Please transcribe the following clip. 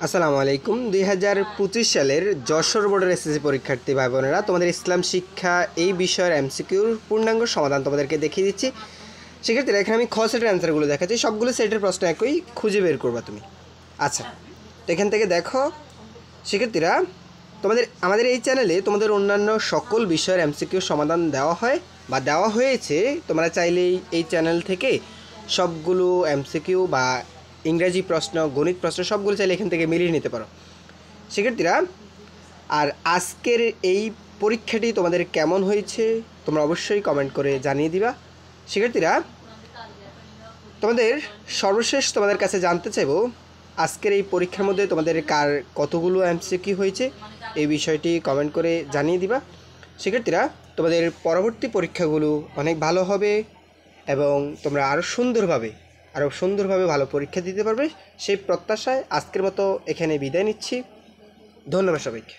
আসসালামু আলাইকুম। 2025 সালের যশোর বোর্ডের এসএসসি পরীক্ষার্থী ভাই বোনেরা, তোমাদের ইসলাম শিক্ষা এই বিষয়ের এমসিকিউর পূর্ণাঙ্গ সমাধান তোমাদেরকে দেখিয়ে দিচ্ছি। সেক্ষেত্রে এখানে আমি খ সেটের অ্যান্সারগুলো দেখাচ্ছি, সবগুলো সেটের প্রশ্ন একই, খুঁজে বের করবা তুমি। আচ্ছা, তো এখান থেকে দেখো শিক্ষার্থীরা, আমাদের এই চ্যানেলে তোমাদের অন্যান্য সকল বিষয়ের এমসিকিউর সমাধান দেওয়া হয় বা দেওয়া হয়েছে। তোমরা চাইলেই এই চ্যানেল থেকে সবগুলো এমসিকিউ বা ইংরেজি প্রশ্ন, গণিত প্রশ্ন সবগুলো চাইলে এখান থেকে মিলিয়ে নিতে পারো শিক্ষার্থীরা। আর আজকের এই পরীক্ষাটি তোমাদের কেমন হয়েছে তোমরা অবশ্যই কমেন্ট করে জানিয়ে দিবা শিক্ষার্থীরা। তোমাদের সর্বশেষ তোমাদের কাছে জানতে চাইব, আজকের এই পরীক্ষার মধ্যে তোমাদের কার কতগুলো এমসিকিউ হয়েছে এই বিষয়টি কমেন্ট করে জানিয়ে দিবা শিক্ষার্থীরা। তোমাদের পরবর্তী পরীক্ষাগুলো অনেক ভালো হবে এবং তোমরা আরও সুন্দরভাবে ভালো পরীক্ষা দিতে পারবে সেই প্রত্যাশায় আজকের মতো এখানে বিদায় নিচ্ছি। ধন্যবাদ সবাইকে।